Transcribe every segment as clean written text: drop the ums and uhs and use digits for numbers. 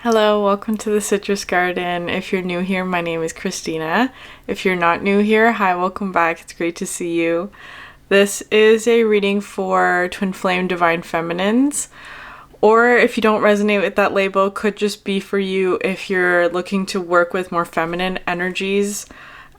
Hello, welcome to the Citrus Garden. If you're new here, my name is Christina. If you're not new here, hi, welcome back. It's great to see you. This is a reading for Twin Flame Divine Feminines, or if you don't resonate with that label, could just be for you if you're looking to work with more feminine energies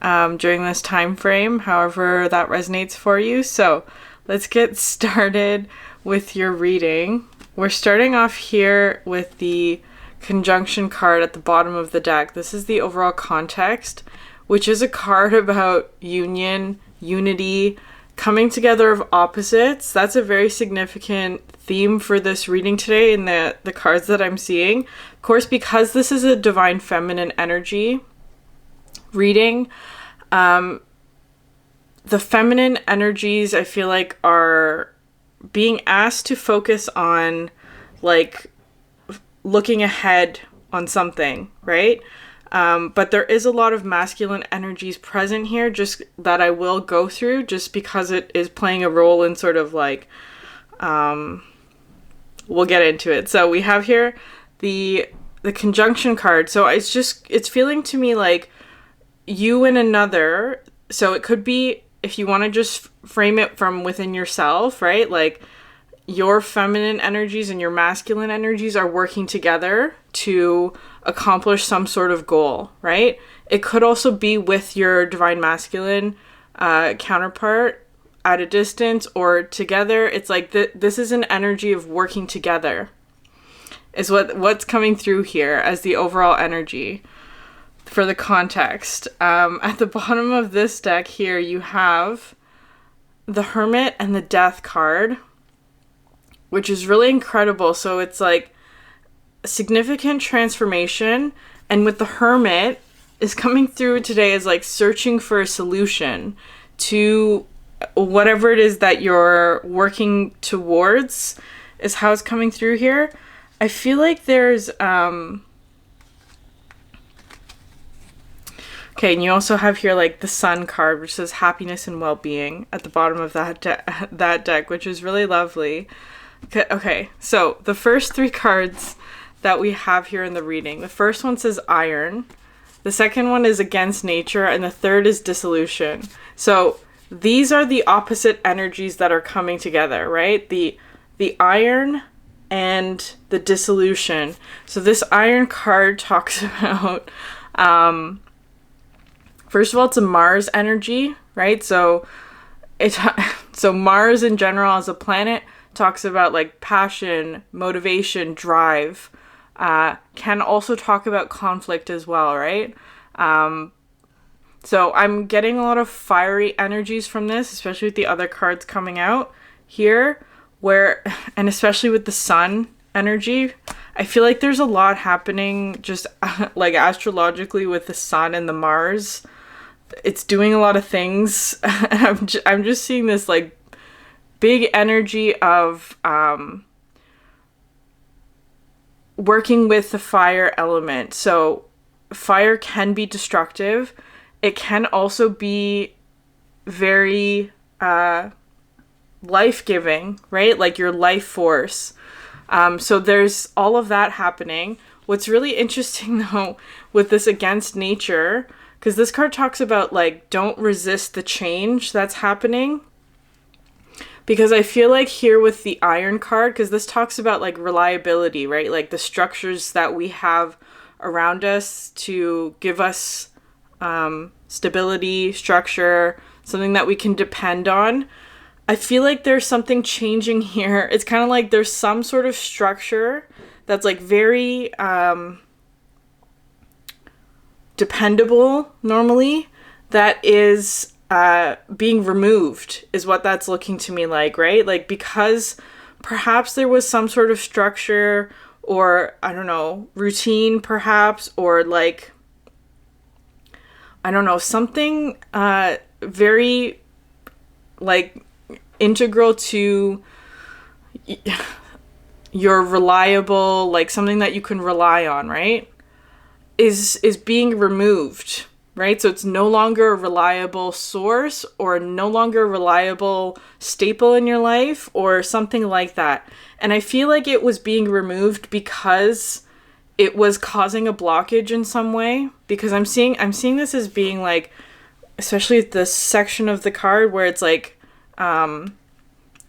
during this time frame, however that resonates for you. So let's get started with your reading. We're starting off here with the conjunction card at the bottom of the deck. This is the overall context, which is a card about union, unity, coming together of opposites. That's a very significant theme for this reading today in the cards that I'm seeing. Of course, because this is a divine feminine energy reading, the feminine energies I feel like are being asked to focus on like looking ahead on something, right? But there is a lot of masculine energies present here, just that I will go through just because it is playing a role in sort of like, we'll get into it. So we have here the conjunction card. So it's feeling to me like you and another. So it could be, if you want to just frame it from within yourself, right? Like, your feminine energies and your masculine energies are working together to accomplish some sort of goal, right? It could also be with your divine masculine counterpart at a distance or together. It's like this is an energy of working together is what's coming through here as the overall energy for the context. At the bottom of this deck here, you have the Hermit and the Death card, which is really incredible. So it's like a significant transformation. And with the Hermit is coming through today as like searching for a solution to whatever it is that you're working towards is how it's coming through here. I feel like there's, okay, and you also have here like the Sun card, which says happiness and well-being at the bottom of that deck, which is really lovely. Okay, so the first three cards that we have here in the reading. The first one says Iron. The second one is Against Nature. And the third is Dissolution. So these are the opposite energies that are coming together, right? The Iron and the Dissolution. So this Iron card talks about, first of all, it's a Mars energy, right? So Mars in general as a planet talks about like passion, motivation, drive, can also talk about conflict as well, right? So I'm getting a lot of fiery energies from this, especially with the other cards coming out here, and especially with the Sun energy, I feel like there's a lot happening just like astrologically with the Sun and the Mars. It's doing a lot of things. I'm just seeing this like big energy of working with the fire element. So fire can be destructive. It can also be very life-giving, right? Like your life force. So there's all of that happening. What's really interesting though with this Against Nature, because this card talks about like don't resist the change that's happening. Because I feel like here with the Iron card, because this talks about like reliability, right? Like the structures that we have around us to give us stability, structure, something that we can depend on. I feel like there's something changing here. It's kind of like there's some sort of structure that's like very dependable normally that is being removed is what that's looking to me like, right? Like because perhaps there was some sort of structure or, I don't know, routine perhaps, or like, I don't know, something very like integral to your reliable, like something that you can rely on, right? Is being removed. Right? So it's no longer a reliable source or no longer a reliable staple in your life or something like that. And I feel like it was being removed because it was causing a blockage in some way, because I'm seeing this as being like, especially this section of the card where it's like an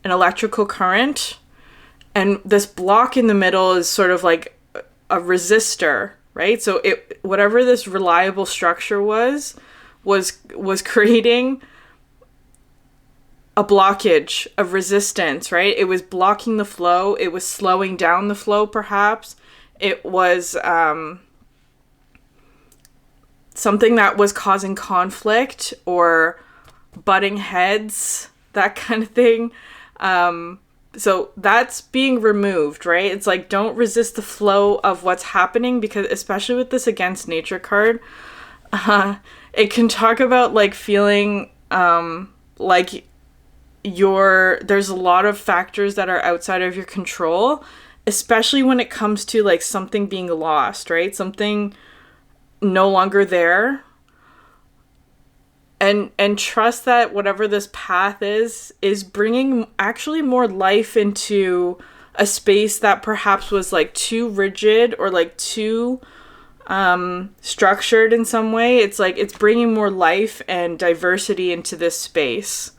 electrical current, and this block in the middle is sort of like a resistor, right? So it, whatever this reliable structure was creating a blockage of resistance, right? It was blocking the flow. It was slowing down the flow, perhaps. It was something that was causing conflict or butting heads, that kind of thing. So that's being removed, right? It's like, don't resist the flow of what's happening, because especially with this against nature card, it can talk about like feeling like there's a lot of factors that are outside of your control, especially when it comes to like something being lost, right? Something no longer there. And trust that whatever this path is bringing actually more life into a space that perhaps was like too rigid or like too structured in some way. It's like it's bringing more life and diversity into this space.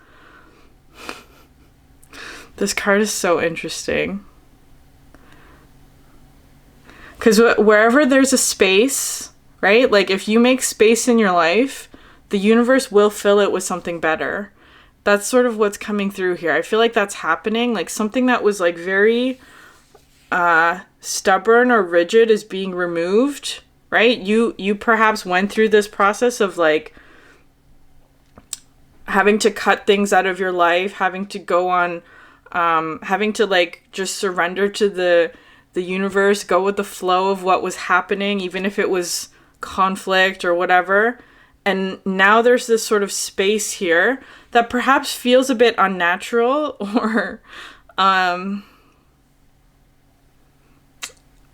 This card is so interesting. Because wherever there's a space, right? Like if you make space in your life, the universe will fill it with something better. That's sort of what's coming through here. I feel like that's happening. Like something that was like very stubborn or rigid is being removed, right? You perhaps went through this process of like having to cut things out of your life, having to go on, having to like just surrender to the universe, go with the flow of what was happening, even if it was conflict or whatever. And now there's this sort of space here that perhaps feels a bit unnatural, or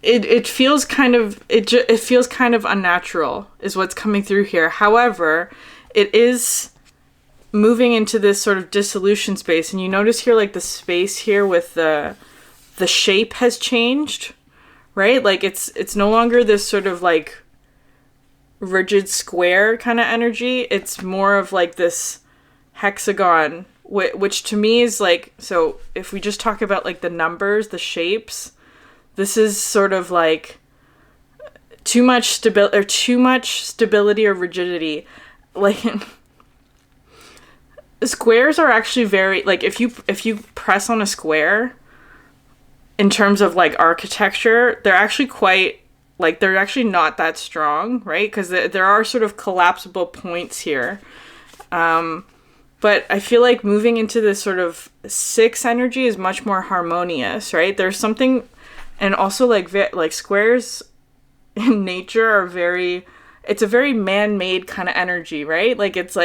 it feels kind of it feels kind of unnatural is what's coming through here. However, it is moving into this sort of dissolution space, and you notice here like the space here with the shape has changed, right? Like it's no longer this sort of like rigid square kind of energy. It's more of like this hexagon, which to me is like, so if we just talk about like the numbers, the shapes, this is sort of like too much stability or rigidity. Like squares are actually very, like if you press on a square in terms of like architecture, they're actually quite, like, they're actually not that strong, right? Because there are sort of collapsible points here. But I feel like moving into this sort of 6 energy is much more harmonious, right? There's something, and also like squares in nature are it's a very man-made kind of energy, right? Like it's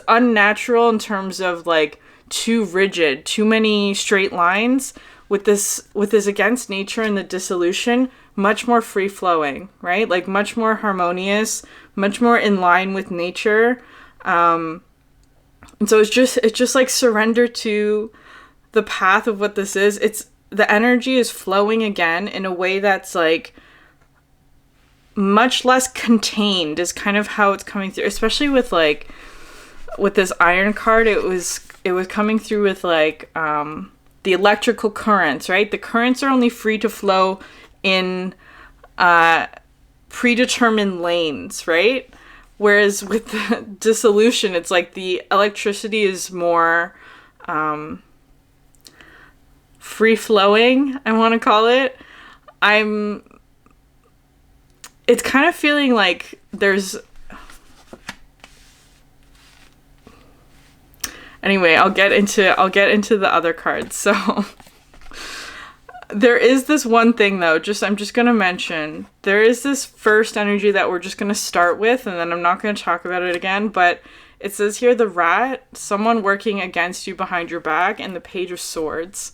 unnatural in terms of like too rigid, too many straight lines. With this against nature and the dissolution, much more free flowing, right? Like much more harmonious, much more in line with nature. And so it's just like surrender to the path of what this is. It's the energy is flowing again in a way that's like much less contained is kind of how it's coming through, especially with like with this iron card. It was coming through with like the electrical currents, right? The currents are only free to flow in predetermined lanes, right? Whereas with the dissolution, it's like the electricity is more free flowing, I want to call it. It's kind of feeling like there's, anyway, I'll get into the other cards. So there is this one thing though, I'm just going to mention, there is this first energy that we're just going to start with, and then I'm not going to talk about it again, but it says here the rat, someone working against you behind your back, and the Page of Swords,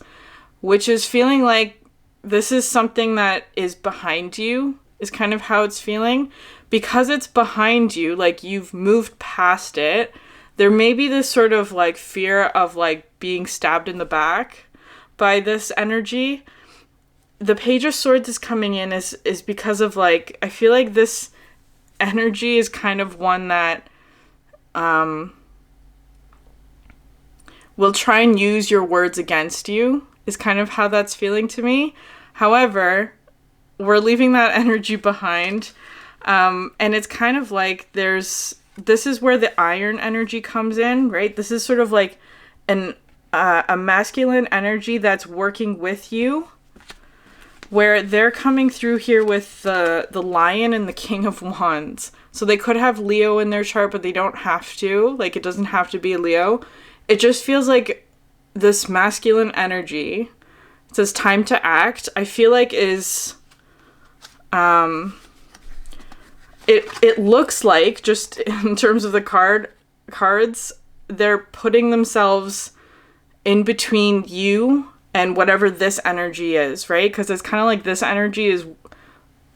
which is feeling like this is something that is behind you, is kind of how it's feeling. Because it's behind you, like you've moved past it, there may be this sort of like fear of like being stabbed in the back by this energy. the Page of Swords is coming in is because of like, I feel like this energy is kind of one that will try and use your words against you, is kind of how that's feeling to me. However, we're leaving that energy behind. And it's kind of like this is where the iron energy comes in, right? This is sort of like a masculine energy that's working with you, where they're coming through here with the Lion and the King of Wands. So they could have Leo in their chart, but they don't have to. Like, it doesn't have to be a Leo. It just feels like this masculine energy, it says time to act, I feel like is, it looks like, just in terms of the cards, they're putting themselves in between you and whatever this energy is, right? Because it's kind of like this energy is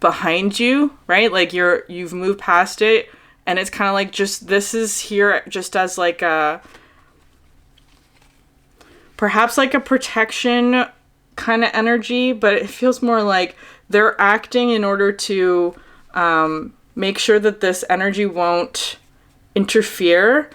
behind you, right? Like you've moved past it, and it's kind of like just, this is here just as like perhaps like a protection kind of energy, but it feels more like they're acting in order to make sure that this energy won't interfere,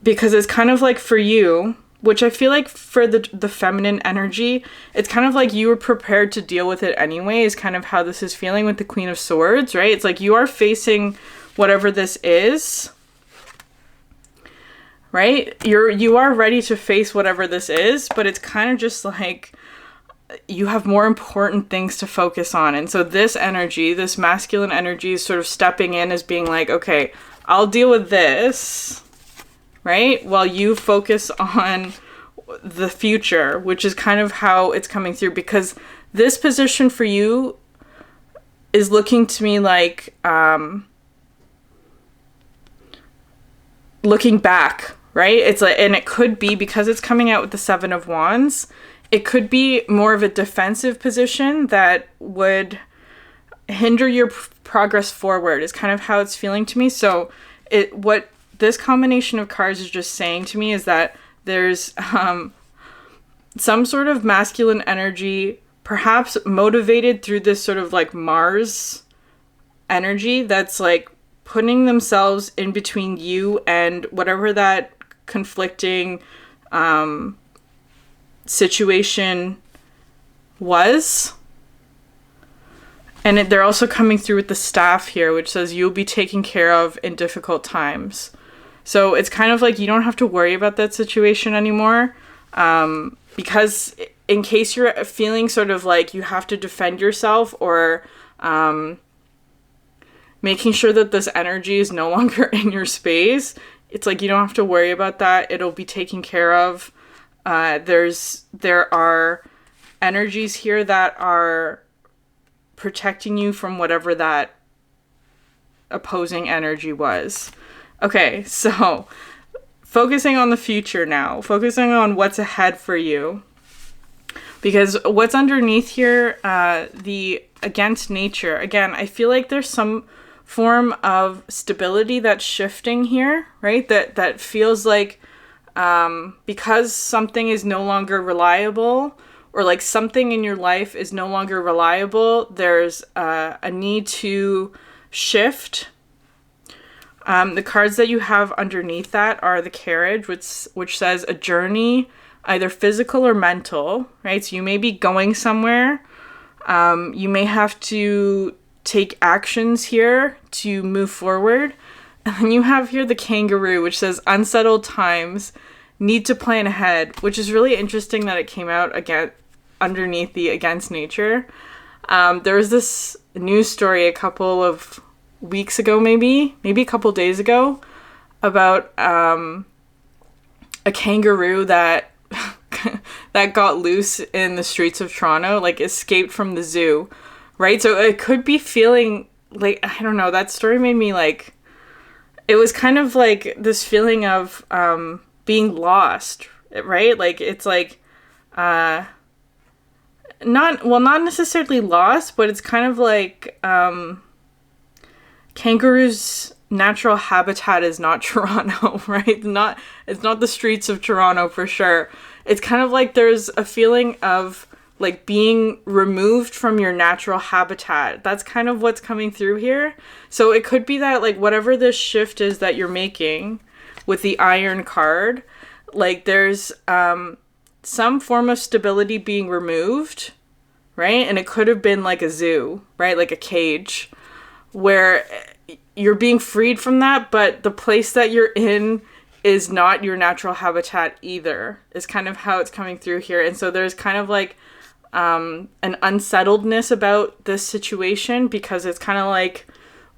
because it's kind of like for you, which I feel like for the feminine energy, it's kind of like you were prepared to deal with it anyway, is kind of how this is feeling with the Queen of Swords, right? It's like you are facing whatever this is, right? You are ready to face whatever this is, but it's kind of just like you have more important things to focus on. And so this energy, this masculine energy, is sort of stepping in as being like, okay, I'll deal with this, right? While you focus on the future, which is kind of how it's coming through, because this position for you is looking to me like looking back, right? It's like, and it could be, because it's coming out with the Seven of Wands, it could be more of a defensive position that would hinder your progress forward, is kind of how it's feeling to me. So what this combination of cards is just saying to me is that there's some sort of masculine energy, perhaps motivated through this sort of like Mars energy, that's like putting themselves in between you and whatever that conflicting situation was. And they're also coming through with the staff here, which says you'll be taken care of in difficult times. So it's kind of like you don't have to worry about that situation anymore, because in case you're feeling sort of like you have to defend yourself, or making sure that this energy is no longer in your space, it's like you don't have to worry about that. It'll be taken care of. There are energies here that are protecting you from whatever that opposing energy was. Okay, so focusing on the future now, focusing on what's ahead for you, because what's underneath here, the against nature, again, I feel like there's some form of stability that's shifting here, right? That feels like because something is no longer reliable, or like something in your life is no longer reliable, there's a need to shift. The cards that you have underneath that are the Carriage, which says a journey, either physical or mental, right? So you may be going somewhere. You may have to take actions here to move forward. And then you have here the Kangaroo, which says unsettled times, need to plan ahead, which is really interesting that it came out again underneath the against nature. There was this news story a couple of weeks ago, maybe a couple days ago, about a kangaroo that that got loose in the streets of Toronto, like escaped from the zoo, right? So it could be feeling like, I don't know, that story made me like, it was kind of like this feeling of being lost, right? Like it's like not necessarily lost, but it's kind of like kangaroos' natural habitat is not Toronto, right? It's not the streets of Toronto for sure. It's kind of like there's a feeling of like being removed from your natural habitat. That's kind of what's coming through here. So it could be that like whatever this shift is that you're making with the Iron card, like there's some form of stability being removed, right? And it could have been like a zoo, right? Like a cage where you're being freed from that, but the place that you're in is not your natural habitat either, is kind of how it's coming through here. And so there's kind of like an unsettledness about this situation, because it's kind of like,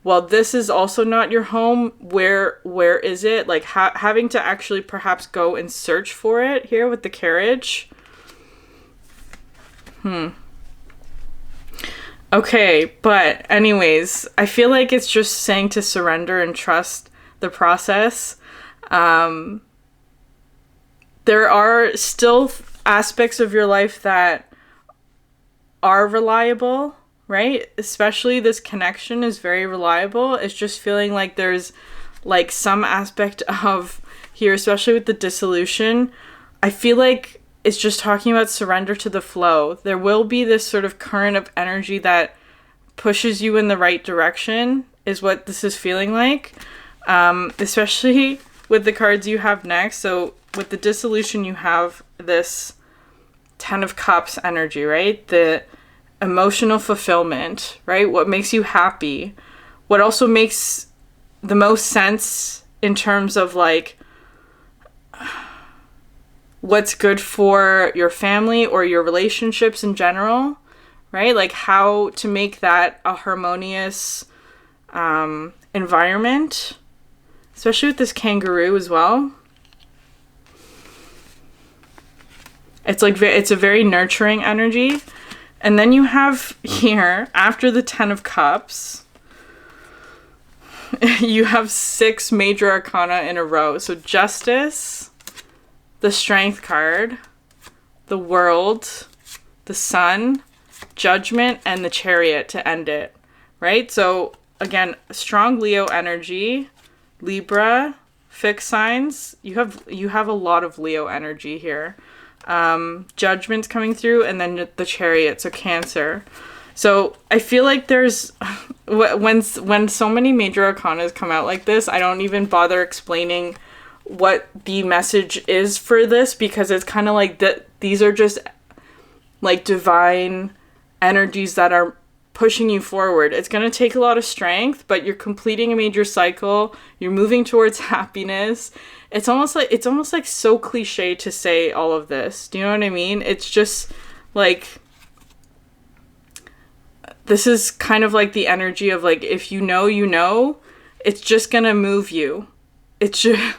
well, this is also not your home. Where is it? Like having to actually perhaps go and search for it here with the carriage. Okay, but anyways, I feel like it's just saying to surrender and trust the process. There are still aspects of your life that are reliable, right? Especially this connection is very reliable. It's just feeling like there's like some aspect of here, especially with the dissolution. I feel like it's just talking about surrender to the flow. There will be this sort of current of energy that pushes you in the right direction, is what this is feeling like. Especially with the cards you have next. So with the dissolution, you have this 10 of Cups energy, right? The emotional fulfillment, right? What makes you happy? What also makes the most sense in terms of like what's good for your family or your relationships in general, right? Like how to make that a harmonious environment, especially with this kangaroo as well. It's like it's a very nurturing energy. And then you have here, after the 10 of Cups, you have 6 major arcana in a row. So Justice, the Strength card, the World, the Sun, Judgment, and the Chariot to end it, right? So again, strong Leo energy, Libra, fixed signs. You have a lot of Leo energy here. Judgment's coming through, and then the Chariot, so Cancer. So I feel like there's when so many major arcanas come out like this, I don't even bother explaining what the message is for this, because it's kind of like that these are just like divine energies that are pushing you forward. It's going to take a lot of strength, but you're completing a major cycle, you're moving towards happiness. It's almost like so cliche to say all of this. Do you know what I mean? It's just like, this is kind of like the energy of like, if you know, it's just going to move you. It's just,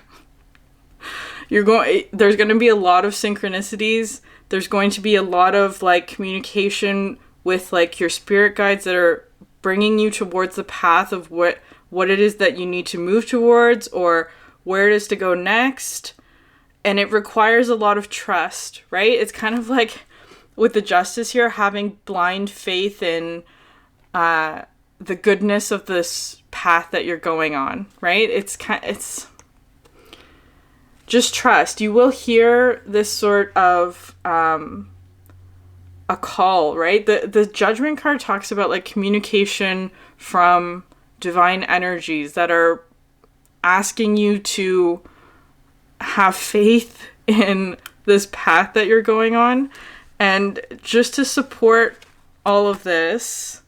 there's going to be a lot of synchronicities. There's going to be a lot of like communication with like your spirit guides that are bringing you towards the path of what it is that you need to move towards, or where it is to go next. And it requires a lot of trust, right? It's kind of like with the Justice here, having blind faith in the goodness of this path that you're going on, right? It's just trust. You will hear this sort of a call, right? The Judgment card talks about like communication from divine energies that are asking you to have faith in this path that you're going on. And just to support all of this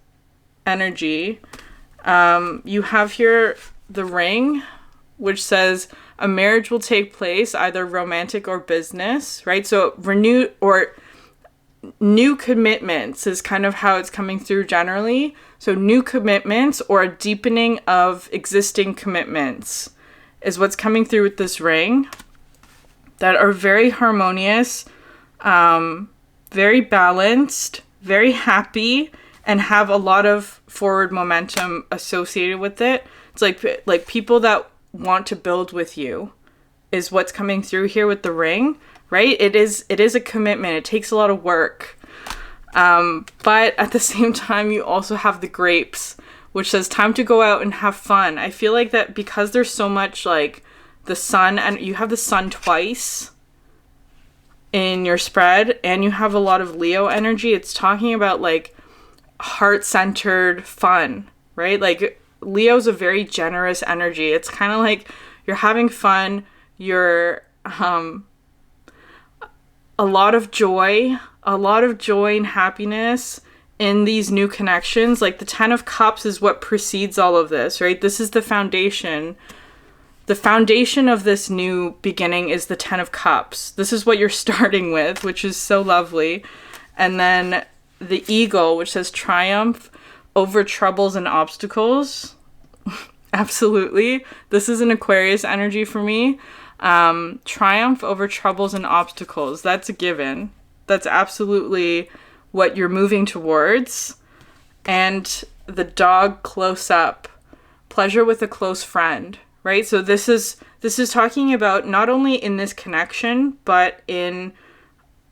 energy, you have here the Ring, which says a marriage will take place, either romantic or business, right? So renew or new commitments is kind of how it's coming through generally. So new commitments or a deepening of existing commitments is what's coming through with this Ring, that are very harmonious, very balanced, very happy, and have a lot of forward momentum associated with it. It's like people that want to build with you is what's coming through here with the Ring, right? It is a commitment. It takes a lot of work. But at the same time, you also have the Grapes, which says time to go out and have fun. I feel like that because there's so much like the Sun, and you have the Sun twice, in your spread and you have a lot of Leo energy, it's talking about like heart-centered fun, right? Like Leo's a very generous energy. It's kind of like you're having fun, you're a lot of joy and happiness in these new connections. Like the 10 of Cups is what precedes all of this, right? This is the foundation. The foundation of this new beginning is the 10 of Cups. This is what you're starting with, which is so lovely. And then the Eagle, which says triumph over troubles and obstacles. Absolutely. This is an Aquarius energy for me. Triumph over troubles and obstacles. That's a given. That's absolutely what you're moving towards. And the dog close up. Pleasure with a close friend. Right? So this is talking about not only in this connection, but in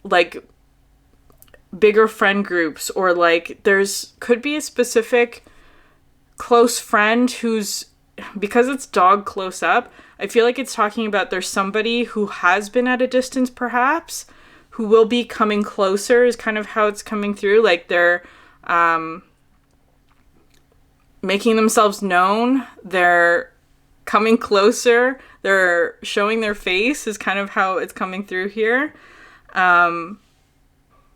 like bigger friend groups, or like could be a specific close friend who's, because it's dog close up, I feel like it's talking about there's somebody who has been at a distance perhaps, who will be coming closer, is kind of how it's coming through. Like they're making themselves known, they're coming closer, they're showing their face, is kind of how it's coming through here.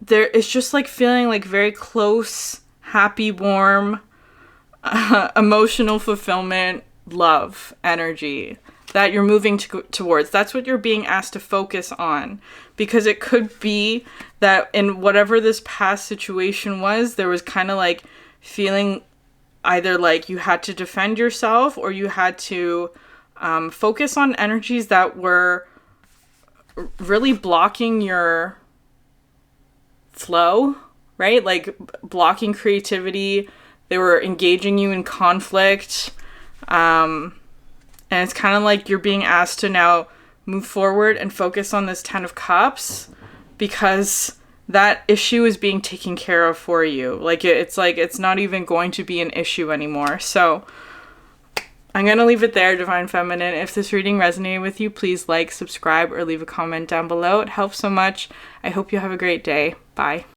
It's just like feeling like very close, happy, warm, emotional fulfillment, love energy that you're moving towards. That's what you're being asked to focus on, because it could be that in whatever this past situation was, there was kind of like feeling either like you had to defend yourself, or you had to focus on energies that were really blocking your flow, right? Like blocking creativity. They were engaging you in conflict. And it's kind of like you're being asked to now move forward and focus on this 10 of Cups, because that issue is being taken care of for you. Like it's not even going to be an issue anymore. So I'm going to leave it there, Divine Feminine. If this reading resonated with you, please like, subscribe, or leave a comment down below. It helps so much. I hope you have a great day. Bye.